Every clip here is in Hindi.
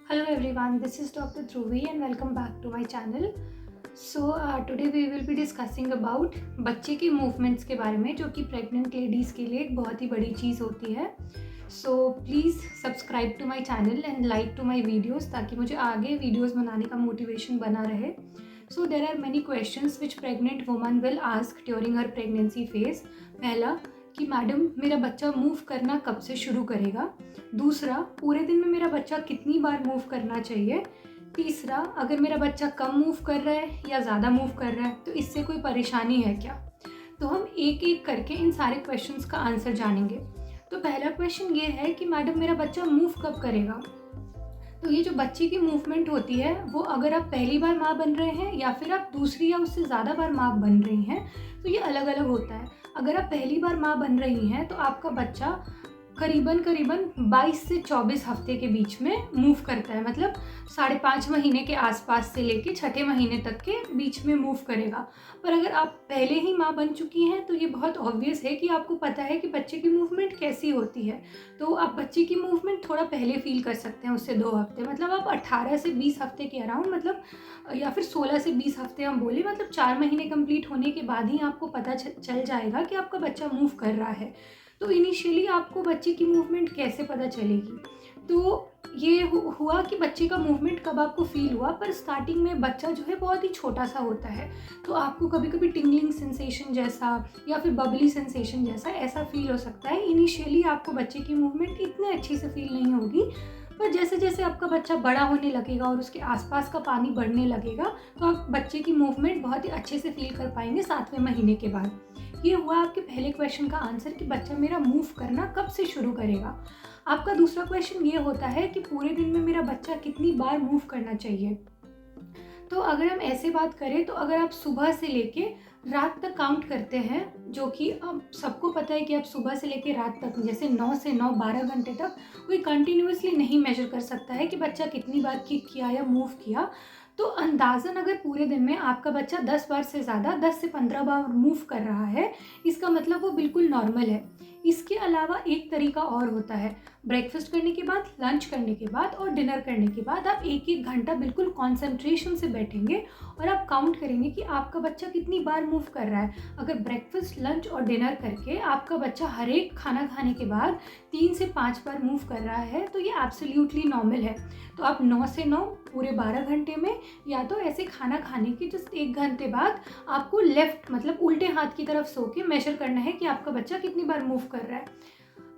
Hello everyone, this is Dr. Dhruvi and welcome back to my channel. Today we will be discussing about बच्चे की मूवमेंट्स के बारे में जो कि प्रेग्नेंट लेडीज़ के लिए एक बहुत ही बड़ी चीज़ होती है. So please subscribe to my channel and like to my videos ताकि मुझे आगे वीडियोज़ बनाने का मोटिवेशन बना रहे. So there are many questions which pregnant woman will ask during her pregnancy phase. पहला कि मैडम मेरा बच्चा मूव करना कब से शुरू करेगा. दूसरा, पूरे दिन में मेरा बच्चा कितनी बार मूव करना चाहिए. तीसरा, अगर मेरा बच्चा कम मूव कर रहा है या ज़्यादा मूव कर रहा है तो इससे कोई परेशानी है क्या. तो हम एक एक करके इन सारे क्वेश्चंस का आंसर जानेंगे. तो पहला क्वेश्चन ये है कि मैडम मेरा बच्चा मूव कब करेगा. तो ये जो बच्चे की मूवमेंट होती है वो अगर आप पहली बार माँ बन रहे हैं या फिर आप दूसरी या उससे ज़्यादा बार माँ बन रही हैं तो ये अलग अलग होता है. अगर आप पहली बार माँ बन रही हैं तो आपका बच्चा करीबन 22 से 24 हफ्ते के बीच में मूव करता है. मतलब 5.5 महीने के आसपास से लेके छठे महीने तक के बीच में मूव करेगा. पर अगर आप पहले ही माँ बन चुकी हैं तो ये बहुत ऑब्वियस है कि आपको पता है कि बच्चे की मूवमेंट कैसी होती है. तो आप बच्चे की मूवमेंट थोड़ा पहले फील कर सकते हैं उससे 2 हफ्ते. मतलब आप 18 से 20 हफ्ते के अराउंड, मतलब या फिर 16 से 20 हफ्ते हम बोले, मतलब 4 महीने कंप्लीट होने के बाद ही आपको पता चल जाएगा कि आपका बच्चा मूव कर रहा है. तो इनिशियली आपको बच्चे की मूवमेंट कैसे पता चलेगी. तो ये हुआ कि बच्चे का मूवमेंट कब आपको फील हुआ. पर स्टार्टिंग में बच्चा जो है बहुत ही छोटा सा होता है तो आपको कभी कभी टिंगलिंग सेंसेशन जैसा या फिर बबली सेंसेशन जैसा ऐसा फील हो सकता है. इनिशियली आपको बच्चे की मूवमेंट इतने अच्छे से फील नहीं होगी. पर जैसे जैसे आपका बच्चा बड़ा होने लगेगा और उसके आसपास का पानी बढ़ने लगेगा तो आप बच्चे की मूवमेंट बहुत ही अच्छे से फील कर पाएंगे 7वें महीने के बाद. ये हुआ आपके पहले क्वेश्चन का आंसर कि बच्चा मेरा मूव करना कब से शुरू करेगा. आपका दूसरा क्वेश्चन ये होता है कि पूरे दिन में मेरा बच्चा कितनी बार मूव करना चाहिए. तो अगर हम ऐसे बात करें तो अगर आप सुबह से लेके रात तक काउंट करते हैं, जो कि अब सबको पता है कि आप सुबह से लेके रात तक जैसे 9 से 9 12 घंटे तक कोई कंटिन्यूसली नहीं मेजर कर सकता है कि बच्चा कितनी बार किक किया या मूव किया. तो अंदाज़न अगर पूरे दिन में आपका बच्चा 10 बार से ज़्यादा 10 से 15 बार मूव कर रहा है इसका मतलब वो बिल्कुल नॉर्मल है. इसके अलावा एक तरीका और होता है. ब्रेकफास्ट करने के बाद, लंच करने के बाद और डिनर करने के बाद आप 1-1 घंटा बिल्कुल कॉन्सेंट्रेशन से बैठेंगे और आप काउंट करेंगे कि आपका बच्चा कितनी बार मूव कर रहा है. अगर ब्रेकफास्ट, लंच और डिनर करके आपका बच्चा हर एक खाना खाने के बाद 3 से 5 बार मूव कर रहा है तो ये एब्सोल्युटली नॉर्मल है. तो आप 9 से 9 पूरे 12 घंटे में, या तो ऐसे खाना खाने के जस्ट 1 घंटे बाद आपको लेफ्ट मतलब उल्टे हाथ की तरफ सो के मेजर करना है कि आपका बच्चा कितनी बार मूव कर रहा है.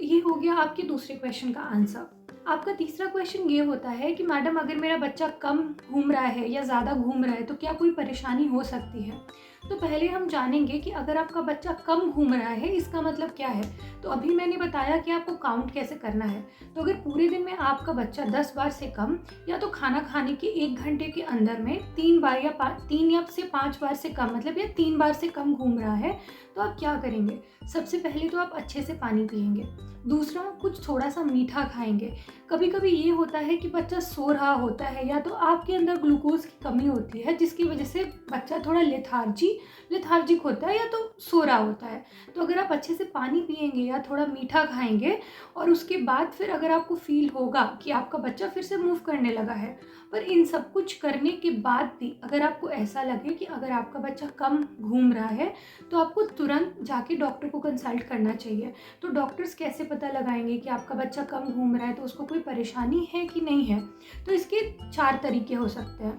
ये हो गया आपके दूसरे क्वेश्चन का आंसर. आपका तीसरा क्वेश्चन ये होता है कि मैडम अगर मेरा बच्चा कम घूम रहा है या ज़्यादा घूम रहा है तो क्या कोई परेशानी हो सकती है. तो पहले हम जानेंगे कि अगर आपका बच्चा कम घूम रहा है इसका मतलब क्या है. तो अभी मैंने बताया कि आपको काउंट कैसे करना है. तो अगर पूरे दिन में आपका बच्चा 10 बार से कम या तो खाना खाने के 1 घंटे के अंदर में 3 बार या 3 या से 5 बार से कम, मतलब या 3 बार से कम घूम रहा है तो आप क्या करेंगे. सबसे पहले तो आप अच्छे से पानी पिएंगे. दूसरा, कुछ थोड़ा सा मीठा खाएंगे. कभी कभी ये होता है कि बच्चा सो रहा होता है या तो आपके अंदर ग्लूकोज की कमी होती है जिसकी वजह से बच्चा थोड़ा लेथार्जिक होता है या तो सो रहा होता है. तो अगर आप अच्छे से पानी पिएंगे या थोड़ा मीठा खाएंगे और उसके बाद फिर अगर आपको फील होगा कि आपका बच्चा फिर से मूव करने लगा है, पर इन सब कुछ करने के बाद भी अगर आपको ऐसा लगे कि अगर आपका बच्चा कम घूम रहा है तो आपको तुरंत जाके डॉक्टर को कंसल्ट करना चाहिए. तो डॉक्टर्स कैसे पता लगाएंगे कि आपका बच्चा कम घूम रहा है तो उसको कोई परेशानी है कि नहीं है. तो इसके 4 तरीके हो सकते हैं.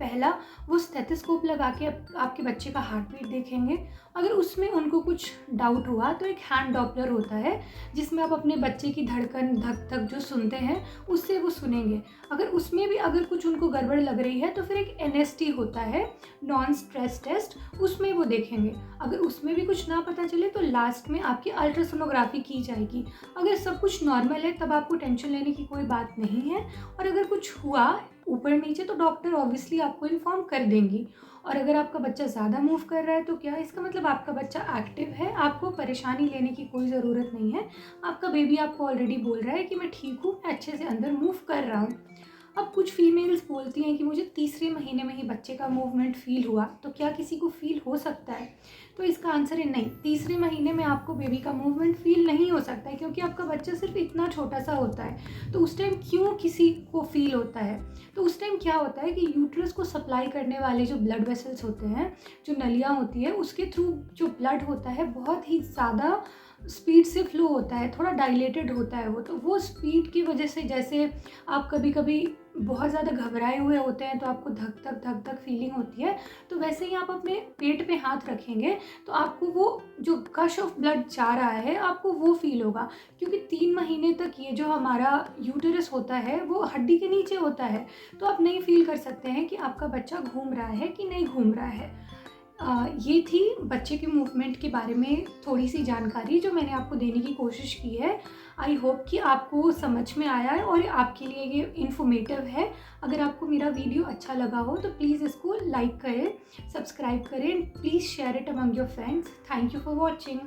पहला, वो स्टेथोस्कोप लगा के आपके बच्चे का हार्ट बीट देखेंगे. अगर उसमें उनको कुछ डाउट हुआ तो एक हैंड डॉपलर होता है जिसमें आप अपने बच्चे की धड़कन, धक धक जो सुनते हैं उससे वो सुनेंगे. अगर उसमें भी अगर कुछ उनको गड़बड़ लग रही है तो फिर एक एनएसटी होता है, नॉन स्ट्रेस टेस्ट, उसमें वो देखेंगे. अगर उसमें भी कुछ ना पता चले तो लास्ट में आपकी अल्ट्रासोनोग्राफी की जाएगी. अगर सब कुछ नॉर्मल है तब आपको टेंशन लेने की कोई बात नहीं है. और अगर कुछ हुआ ऊपर नीचे तो डॉक्टर ऑब्वियसली आपको इन्फॉर्म कर देंगी. और अगर आपका बच्चा ज़्यादा मूव कर रहा है तो क्या इसका मतलब आपका बच्चा एक्टिव है, आपको परेशानी लेने की कोई ज़रूरत नहीं है. आपका बेबी आपको ऑलरेडी बोल रहा है कि मैं ठीक हूँ, मैं अच्छे से अंदर मूव कर रहा हूँ. अब कुछ फीमेल्स बोलती हैं कि मुझे तीसरे महीने में ही बच्चे का मूवमेंट फील हुआ, तो क्या किसी को फील हो सकता है. तो इसका आंसर है नहीं। तीसरे महीने में आपको बेबी का मूवमेंट फील नहीं हो सकता है, क्योंकि आपका बच्चा सिर्फ इतना छोटा सा होता है। तो उस टाइम क्यों किसी को फील होता है? तो उस टाइम क्या होता है कि यूट्रस को सप्लाई करने वाले जो ब्लड वेसल्स होते हैं, जो नलियाँ होती है, उसके थ्रू जो ब्लड होता है बहुत ही ज़्यादा स्पीड से फ्लो होता है, थोड़ा डायलेटेड होता है वो। तो वो स्पीड की वजह से, जैसे आप कभी कभी बहुत ज़्यादा घबराए हुए होते हैं तो आपको धक धक फीलिंग होती है, तो वैसे ही आप अपने पेट पे हाथ रखेंगे तो आपको वो जो गश ऑफ ब्लड जा रहा है आपको वो फील होगा। क्योंकि 3 महीने तक ये जो हमारा यूटेरस होता है वो हड्डी के नीचे होता है, तो आप नहीं फील कर सकते हैं कि आपका बच्चा घूम रहा है कि नहीं घूम रहा है। ये थी बच्चे के मूवमेंट के बारे में थोड़ी सी जानकारी जो मैंने आपको देने की कोशिश की है। आई होप कि आपको समझ में आया है और आपके लिए ये इन्फॉर्मेटिव है। अगर आपको मेरा वीडियो अच्छा लगा हो तो प्लीज़ इसको लाइक करें, सब्सक्राइब करें, please share it among your friends. Thank you for watching.